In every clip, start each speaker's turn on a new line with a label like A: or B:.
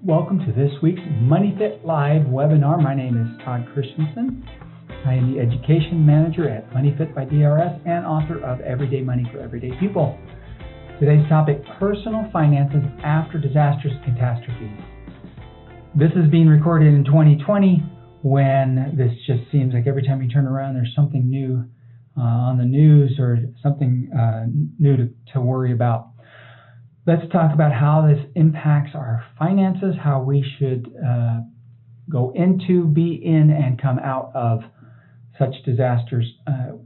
A: Welcome to this week's MoneyFit Live webinar. My name is Todd Christensen. I am the Education Manager at MoneyFit by DRS and author of Everyday Money for Everyday People. Today's topic, personal finances after disasters and catastrophes. This is being recorded in 2020 when this just seems like every time you turn around there's something new on the news or something new to worry about. Let's talk about how this impacts our finances, how we should go into, be in, and come out of such disasters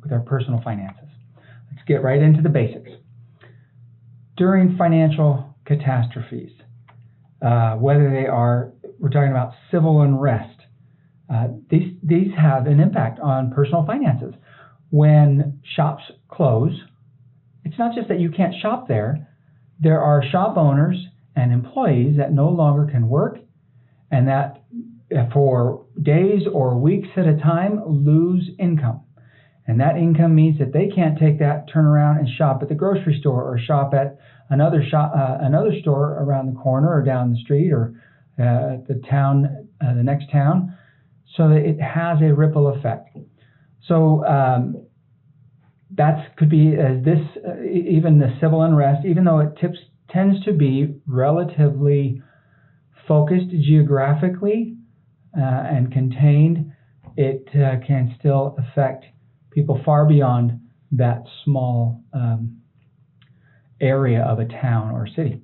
A: with our personal finances. Let's get right into the basics. During financial catastrophes, whether they are, we're talking about civil unrest, these have an impact on personal finances. When shops close, it's not just that you can't shop there. There are shop owners and employees that no longer can work and that for days or weeks at a time lose income. And that income means that they can't take that, turn around and shop at the grocery store or shop at another store around the corner or down the street or the next town, so that it has a ripple effect. So that could be even the civil unrest, even though it tends to be relatively focused geographically and contained, it can still affect people far beyond that small area of a town or city.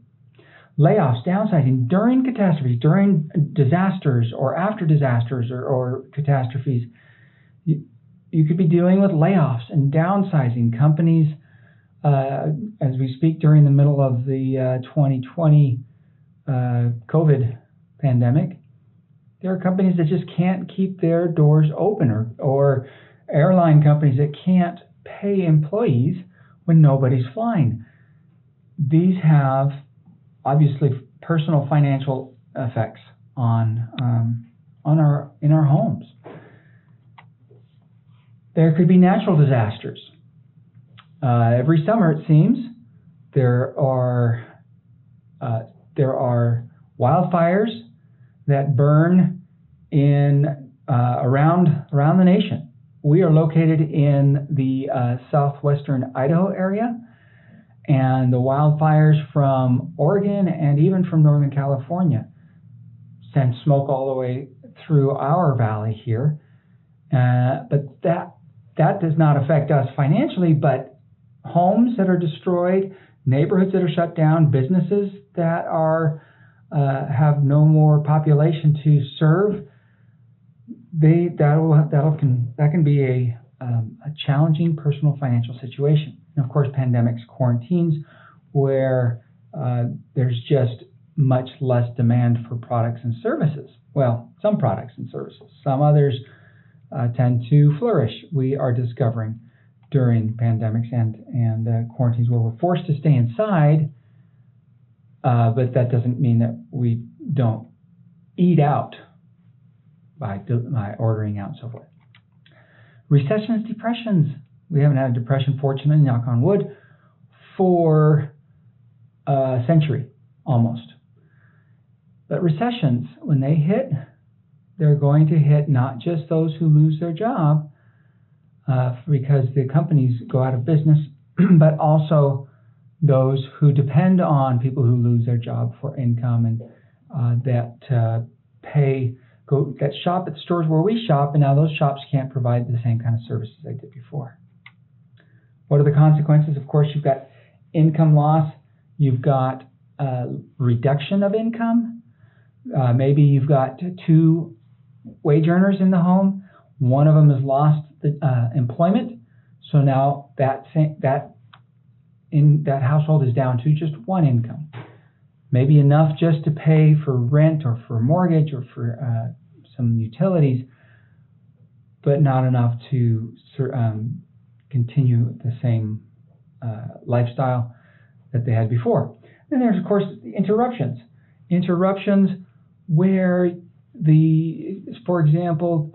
A: Layoffs, downsizing during catastrophes, during disasters or after disasters or catastrophes. You could be dealing with layoffs and downsizing. Companies, as we speak during the middle of the 2020 COVID pandemic, there are companies that just can't keep their doors open, or airline companies that can't pay employees when nobody's flying. These have obviously personal financial effects in our homes. There could be natural disasters. Every summer, it seems, there are wildfires that burn around the nation. We are located in the southwestern Idaho area, and the wildfires from Oregon and even from Northern California send smoke all the way through our valley here. But that does not affect us financially, but homes that are destroyed, neighborhoods that are shut down, businesses that have no more population to serve, that can be a challenging personal financial situation. And of course, pandemics, quarantines, where there's just much less demand for products and services. Well, some products and services, some others tend to flourish. We are discovering during pandemics and quarantines where we're forced to stay inside, but that doesn't mean that we don't eat out by ordering out and so forth. Recessions, depressions. We haven't had a depression, fortunately, knock on wood, for a century almost. But recessions, when they hit, they're going to hit not just those who lose their job because the companies go out of business, but also those who depend on people who lose their job for income and that shop at the stores where we shop, and now those shops can't provide the same kind of services they did before. What are the consequences? Of course, you've got income loss, you've got reduction of income. Maybe you've got two wage earners in the home. One of them has lost the employment, so now that household is down to just one income. Maybe enough just to pay for rent or for mortgage or for some utilities, but not enough to continue the same lifestyle that they had before. Then there's, of course, interruptions. Interruptions where for example,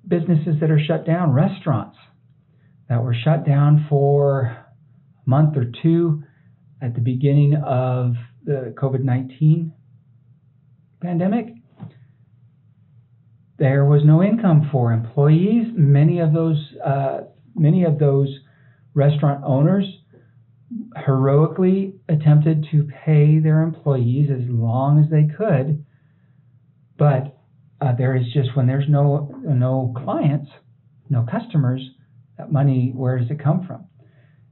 A: businesses that are shut down, restaurants that were shut down for a month or two at the beginning of the COVID-19 pandemic, there was no income for employees. Many of those restaurant owners heroically attempted to pay their employees as long as they could, but there is just, when there's no clients, no customers, that money, where does it come from?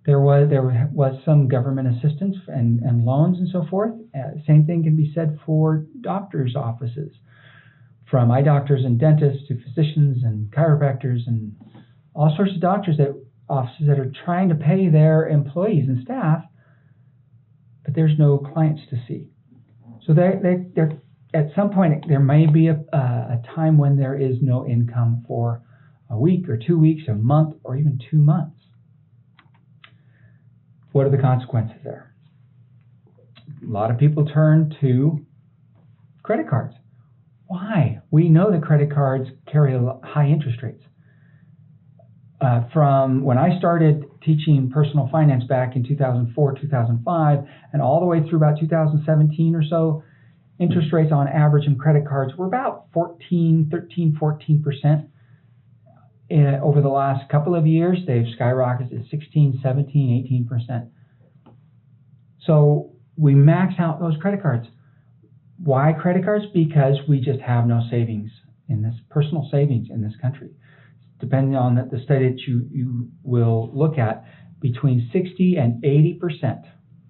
A: There was some government assistance and loans and so forth. Same thing can be said for doctors' offices, from eye doctors and dentists to physicians and chiropractors and all sorts of offices that are trying to pay their employees and staff, but there's no clients to see. So they're at some point there may be a time when there is no income for a week or 2 weeks, a month, or even 2 months. What are the consequences there? A lot of people turn to credit cards. Why? We know that credit cards carry high interest rates. From when I started teaching personal finance back in 2004, 2005, and all the way through about 2017 or so, interest rates on average in credit cards were about 13, 14%. Over the last couple of years, they've skyrocketed to 16, 17, 18%. So we max out those credit cards. Why credit cards? Because we just have no savings in this, personal savings in this country. Depending on the study that you will look at, between 60 and 80%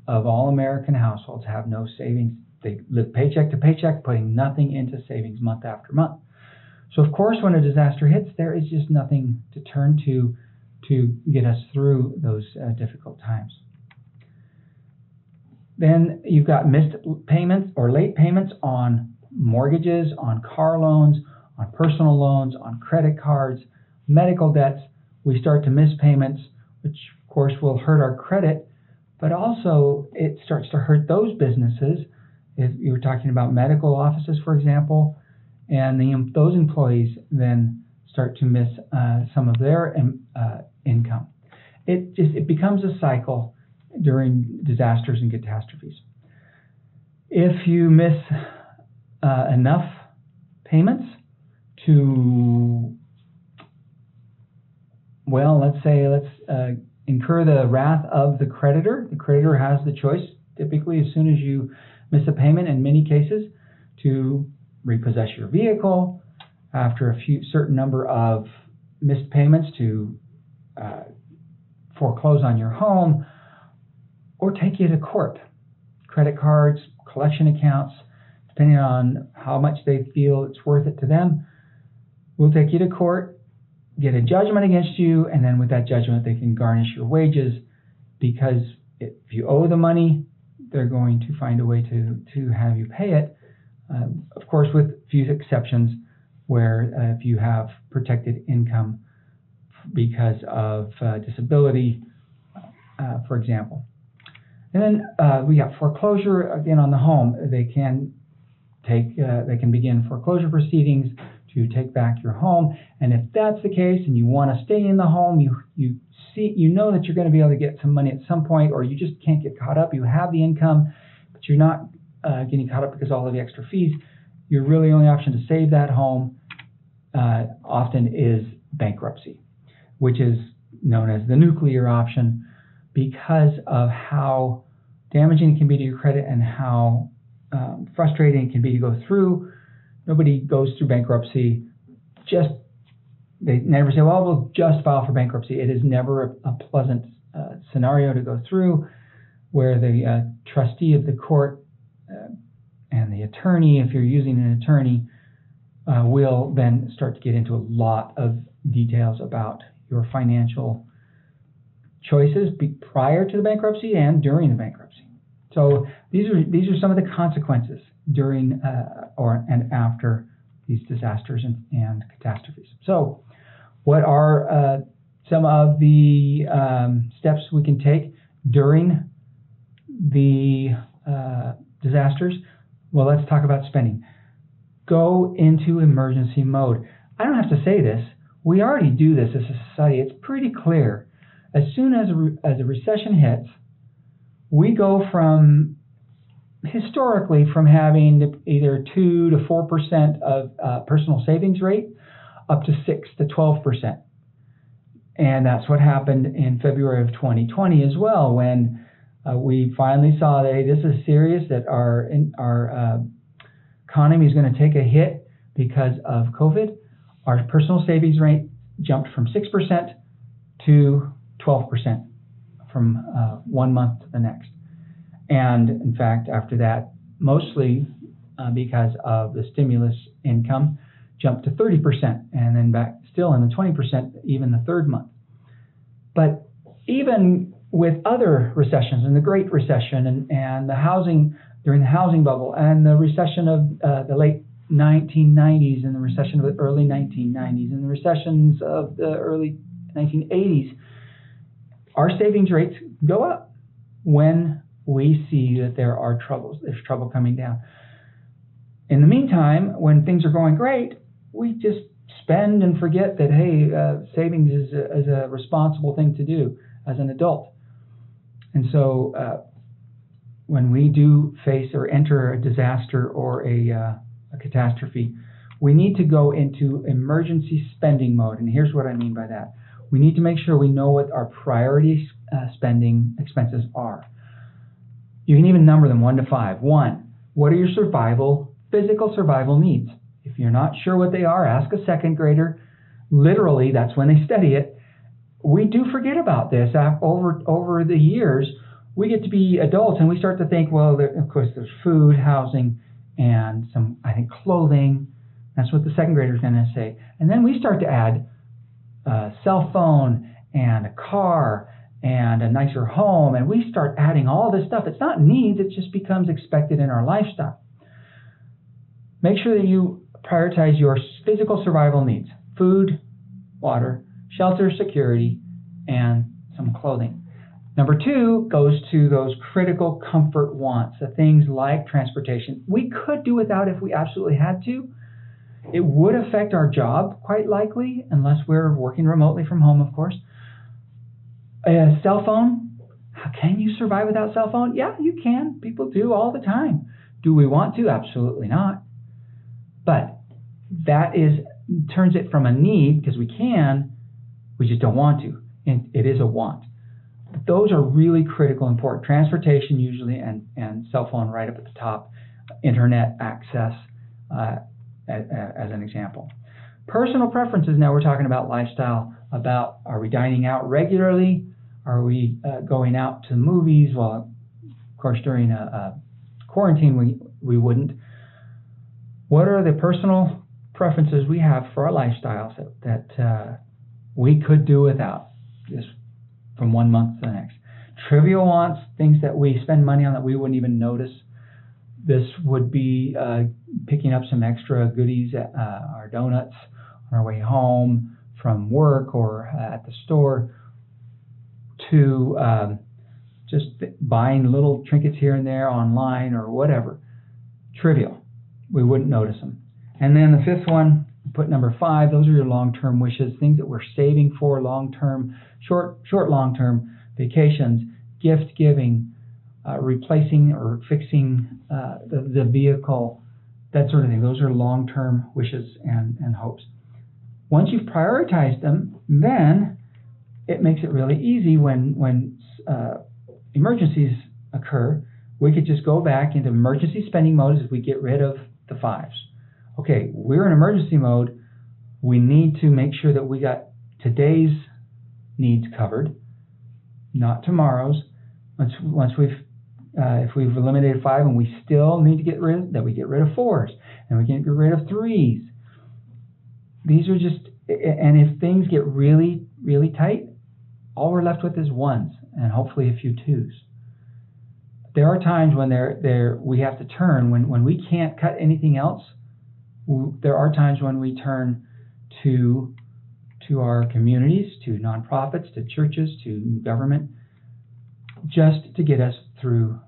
A: of all American households have no savings. They live paycheck to paycheck, putting nothing into savings month after month. So of course, when a disaster hits, there is just nothing to turn to get us through those difficult times. Then you've got missed payments or late payments on mortgages, on car loans, on personal loans, on credit cards, medical debts. We start to miss payments, which of course will hurt our credit, but also it starts to hurt those businesses. If you were talking about medical offices, for example, and those employees then start to miss some of their income. It becomes a cycle during disasters and catastrophes. If you miss enough payments to, well, let's incur the wrath of the creditor. The creditor has the choice, typically as soon as you miss a payment in many cases, to repossess your vehicle, after a certain number of missed payments to foreclose on your home, or take you to court. Credit cards, collection accounts, depending on how much they feel it's worth it to them, will take you to court, get a judgment against you, and then with that judgment they can garnish your wages, because if you owe the money, they're going to find a way to have you pay it. Of course, with few exceptions, where if you have protected income because of disability, for example. And then we got foreclosure again on the home. They can begin foreclosure proceedings to take back your home. And if that's the case, and you want to stay in the home, you know that you're going to be able to get some money at some point, or you just can't get caught up. You have the income, but you're not getting caught up because of all of the extra fees. Your really only option to save that home often is bankruptcy, which is known as the nuclear option, because of how damaging it can be to your credit and how frustrating it can be to go through. Nobody goes through bankruptcy they never say, well, we'll just file for bankruptcy. It is never a pleasant scenario to go through, where the trustee of the court and the attorney, if you're using an attorney, will then start to get into a lot of details about your financial choices prior to the bankruptcy and during the bankruptcy. So these are some of the consequences during and after these disasters and catastrophes. So what are some of the steps we can take during the disasters? Well, let's talk about spending. Go into emergency mode. I don't have to say this. We already do this as a society. It's pretty clear. As soon as a recession hits, we go from historically from having either 2 to 4% of personal savings rate up to 6 to 12%. And that's what happened in February of 2020 as well, when we finally saw that, hey, this is serious, that our economy is going to take a hit because of COVID. Our personal savings rate jumped from 6% to 12% from 1 month to the next. And in fact, after that, mostly because of the stimulus income, jumped to 30%, and then back still in the 20% even the third month. But even with other recessions, and the Great Recession, and the housing, during the housing bubble, and the recession of the late 1990s, and the recession of the early 1990s, and the recessions of the early 1980s, our savings rates go up when we see that there's trouble coming down. In the meantime, when things are going great, we just spend and forget that, hey, savings is a responsible thing to do as an adult. And so when we do face or enter a disaster or a catastrophe, we need to go into emergency spending mode. And here's what I mean by that. We need to make sure we know what our priority spending expenses are. You can even number them 1 to 5. 1, what are your physical survival needs? If you're not sure what they are, ask a second grader. Literally, that's when they study it. We do forget about this over the years. We get to be adults and we start to think, well, of course, there's food, housing, and some, I think, clothing. That's what the second grader is going to say. And then we start to add a cell phone and a car and a nicer home, and we start adding all this stuff. It's not needs, it just becomes expected in our lifestyle. Make sure that you prioritize your physical survival needs: food, water, shelter, security, and some clothing. Number 2 goes to those critical comfort wants, the things like transportation. We could do without if we absolutely had to. It would affect our job, quite likely, unless we're working remotely from home, of course. A cell phone, can you survive without cell phone? Yeah, you can. People do all the time. Do we want to? Absolutely not. But that turns it from a need, because we can, we just don't want to. And it is a want. But those are really critical, important. Transportation usually, and cell phone right up at the top. Internet access as an example. Personal preferences, now we're talking about lifestyle, about are we dining out regularly? Are we going out to movies? Well, of course, during a quarantine, we wouldn't. What are the personal preferences we have for our lifestyles that we could do without, just from 1 month to the next? Trivial wants, things that we spend money on that we wouldn't even notice. This would be picking up some extra goodies, our donuts on our way home from work or at the store, to just buying little trinkets here and there online or whatever. Trivial. We wouldn't notice them. And then the 5th one, put number 5, those are your long-term wishes, things that we're saving for long-term, short long-term vacations, gift giving, replacing or fixing the vehicle, that sort of thing. Those are long-term wishes and hopes. Once you've prioritized them, then it makes it really easy when emergencies occur. We could just go back into emergency spending mode as we get rid of the 5s. Okay, we're in emergency mode. We need to make sure that we got today's needs covered, not tomorrow's. Once if we've eliminated 5 and we still need to get rid of, that we get rid of 4s, and we can get rid of 3s. These are just, and if things get really, really tight, all we're left with is 1s and hopefully a few 2s. There are times when we have to turn, when we can't cut anything else. There are times when we turn to our communities, to nonprofits, to churches, to government, just to get us through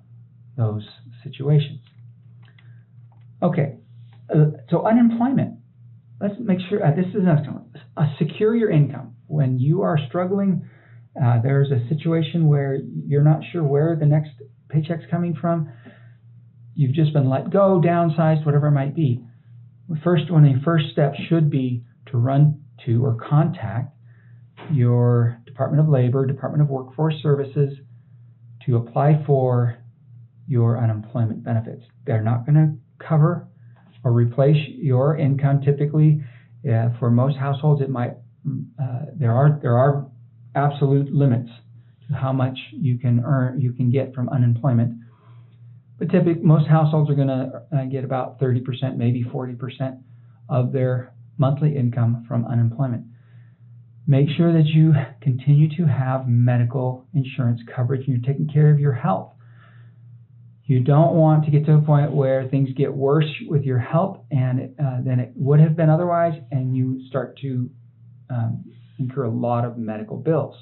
A: those situations. Okay, so unemployment. Let's make sure, this is secure your income. When you are struggling, there's a situation where you're not sure where the next paycheck's coming from, you've just been let go, downsized, whatever it might be. One of the first steps should be to run to or contact your Department of Labor, Department of Workforce Services to apply for your unemployment benefits. They're not going to cover or replace your income. Typically, for most households, it might there are absolute limits to how much you can get from unemployment. But typically, most households are going to get about 30%, maybe 40% of their monthly income from unemployment. Make sure that you continue to have medical insurance coverage and you're taking care of your health. You don't want to get to a point where things get worse with your health than it would have been otherwise, and you start to incur a lot of medical bills.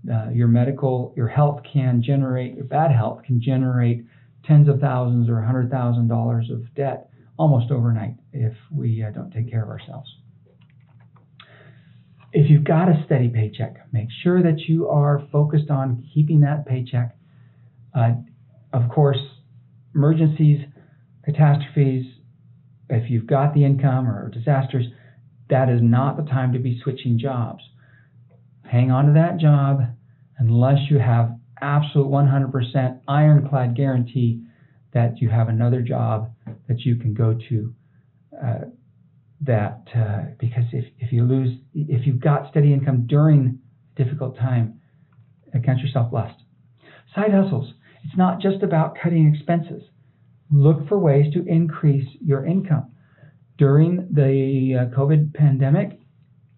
A: Your health can generate, your bad health can generate tens of thousands or $100,000 of debt almost overnight if we don't take care of ourselves. If you've got a steady paycheck, make sure that you are focused on keeping that paycheck. Of course, emergencies, catastrophes, if you've got the income or disasters, that is not the time to be switching jobs. Hang on to that job unless you have absolute 100% ironclad guarantee that you have another job that you can go to. Because if you've got steady income during a difficult time, count yourself blessed. Side hustles. It's not just about cutting expenses. Look for ways to increase your income. During the COVID pandemic,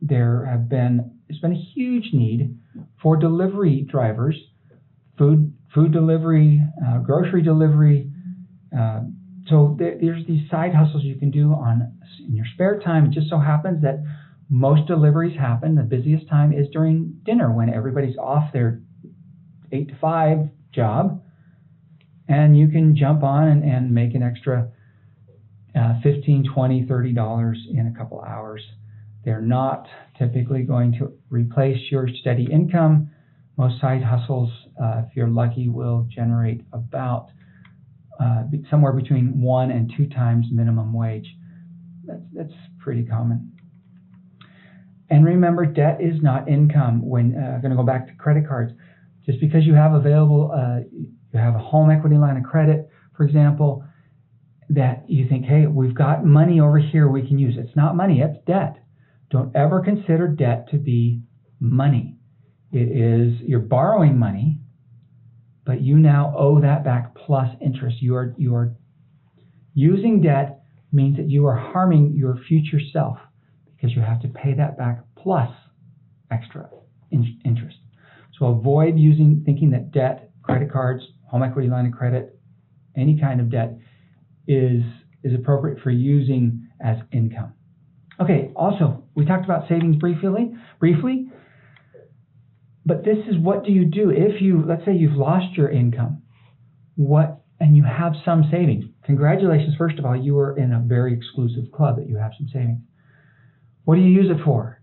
A: there's been a huge need for delivery drivers, food delivery, grocery delivery. So there's these side hustles you can do in your spare time. It just so happens that most deliveries happen. The busiest time is during dinner when everybody's off their 8 to 5 job, and you can jump on and make an extra $15, $20, $30 in a couple hours. They're not typically going to replace your steady income. Most side hustles, if you're lucky, will generate about somewhere between 1 and 2 times minimum wage. That's pretty common. And remember, debt is not income. When going to go back to credit cards, just because you have you have a home equity line of credit, for example, that you think, hey, we've got money over here we can use. It's not money, it's debt. Don't ever consider debt to be money. It is, you're borrowing money, but you now owe that back plus interest. You are using debt means that you are harming your future self because you have to pay that back plus extra interest. So avoid thinking that debt, credit cards, home equity line of credit, any kind of debt is appropriate for using as income. Okay, also, we talked about savings briefly, but this is, what do you do if let's say you've lost your income, and you have some savings. Congratulations, first of all, you are in a very exclusive club that you have some savings. What do you use it for?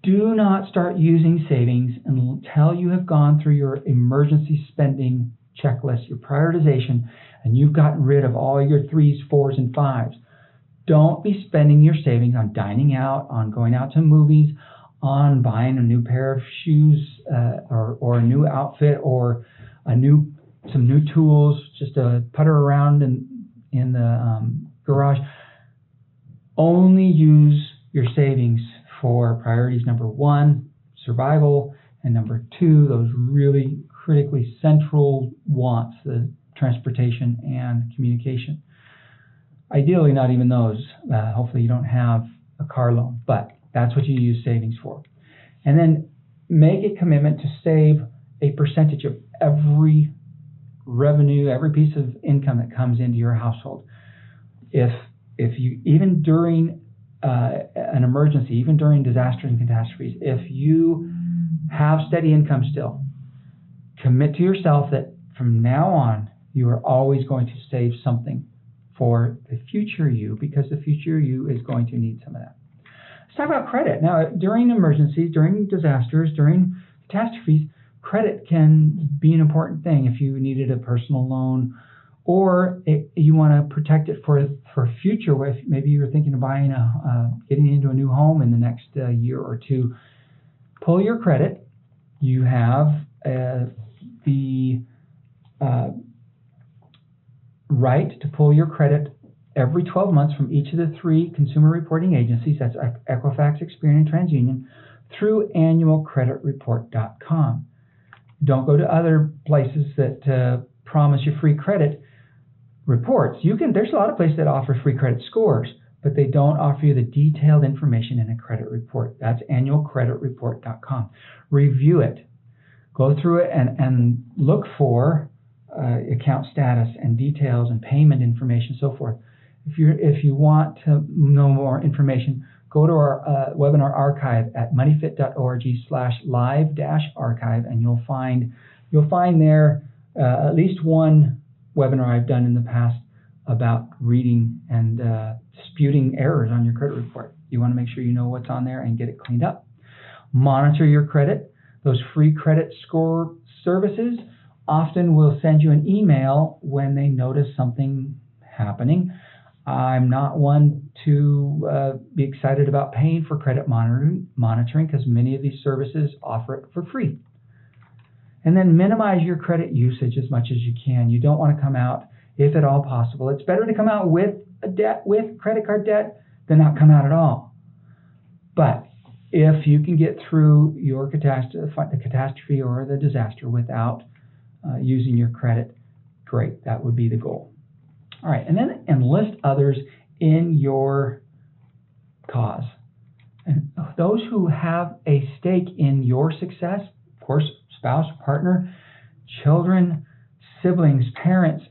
A: Do not start using savings until you have gone through your emergency spending checklist, your prioritization, and you've gotten rid of all your 3s, 4s, and 5s. Don't be spending your savings on dining out, on going out to movies, on buying a new pair of shoes or a new outfit or some new tools just to putter around in the garage. Only use your savings for priorities. Number 1, survival, and number 2, those really critically central wants, the transportation and communication. Ideally, not even those. Hopefully you don't have a car loan, but that's what you use savings for. And then make a commitment to save a percentage of every revenue, every piece of income that comes into your household. If you, even during an emergency, even during disasters and catastrophes, if you have steady income still, commit to yourself that from now on you are always going to save something for the future you, because the future you is going to need some of that. Let's talk about credit. Now, during emergencies, during disasters, during catastrophes, credit can be an important thing. If you needed a personal loan Or you want to protect it for future. If maybe you're thinking of buying getting into a new home in the next year or two. Pull your credit. You have the right to pull your credit every 12 months from each of the 3 consumer reporting agencies, that's Equifax, Experian, and TransUnion, through annualcreditreport.com. Don't go to other places that promise you free credit reports. There's a lot of places that offer free credit scores, but they don't offer you the detailed information in a credit report. That's annualcreditreport.com. Review it. Go through it and look for account status and details and payment information, so forth. If you want to know more information, go to our webinar archive at moneyfit.org/live-archive, and you'll find there at least one webinar I've done in the past about reading and disputing errors on your credit report. You want to make sure you know what's on there and get it cleaned up. Monitor your credit. Those free credit score services often will send you an email when they notice something happening. I'm not one to be excited about paying for credit monitoring because many of these services offer it for free. And then minimize your credit usage as much as you can. You don't want to come out, if at all possible. It's better to come out with credit card debt than not come out at all. But if you can get through your catastrophe or the disaster without using your credit, great. That would be the goal. All right, and then enlist others in your cause. And those who have a stake in your success, of course, spouse, partner, children, siblings, parents,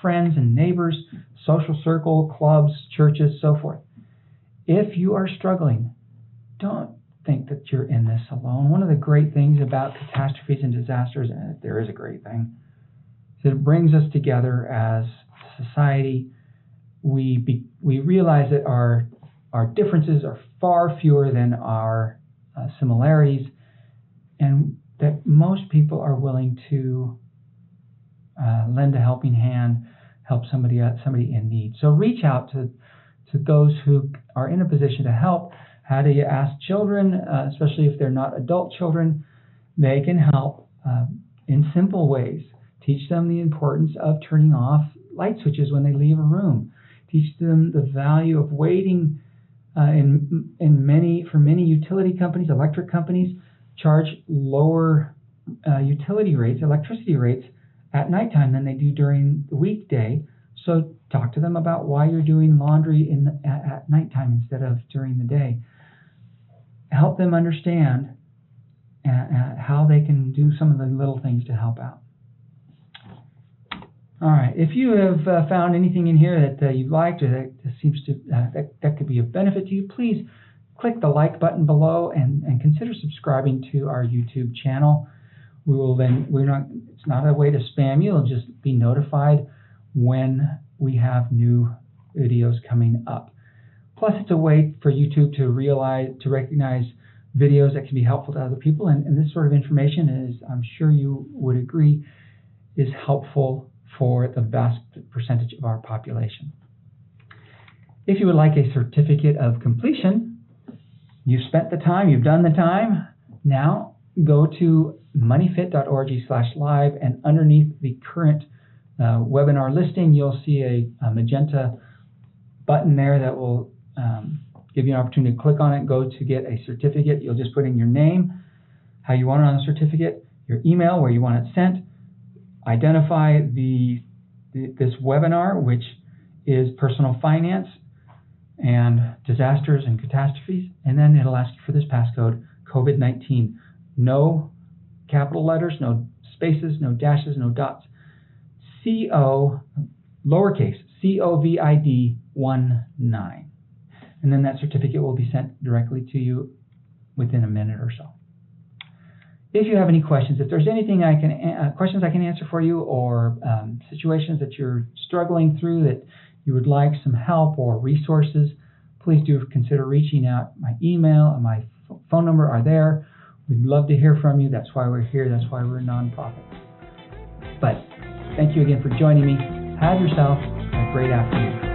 A: friends and neighbors, social circle, clubs, churches, so forth. If you are struggling, don't think that you're in this alone. One of the great things about catastrophes and disasters, and there is a great thing, is that it brings us together as society. We realize that our differences are far fewer than our similarities, and that most people are willing to lend a helping hand, help somebody in need. So reach out to those who are in a position to help. How do you ask children, especially if they're not adult children? They can help in simple ways. Teach them the importance of turning off light switches when they leave a room. Teach them the value of waiting. For many utility companies, electric companies, charge lower electricity rates at nighttime than they do during the weekday. So talk to them about why you're doing laundry at nighttime instead of during the day. Help them understand how they can do some of the little things to help out. All right. If you have found anything in here that you've liked or that seems to that could be of benefit to you, please click the like button below and consider subscribing to our YouTube channel. It's not a way to spam you. You'll just be notified when we have new videos coming up. Plus, it's a way for YouTube to recognize videos that can be helpful to other people. And this sort of information is, I'm sure you would agree, is helpful for the vast percentage of our population. If you would like a certificate of completion, you've spent the time, you've done the time. Now go to moneyfit.org/live, and underneath the current webinar listing, you'll see a magenta button there that will give you an opportunity to click on it, go to get a certificate. You'll just put in your name, how you want it on the certificate, your email, where you want it sent, identify this webinar, which is personal finance and disasters and catastrophes, and then it'll ask you for this passcode, COVID-19. No capital letters, no spaces, no dashes, no dots. Lowercase, COVID-19. And then that certificate will be sent directly to you within a minute or so. If you have any questions, if there's anything questions I can answer for you, or situations that you're struggling through that you would like some help or resources, please do consider reaching out. My email and my phone number are there. We'd love to hear from you. That's why we're here. That's why we're a nonprofit. But thank you again for joining me. Have yourself a great afternoon.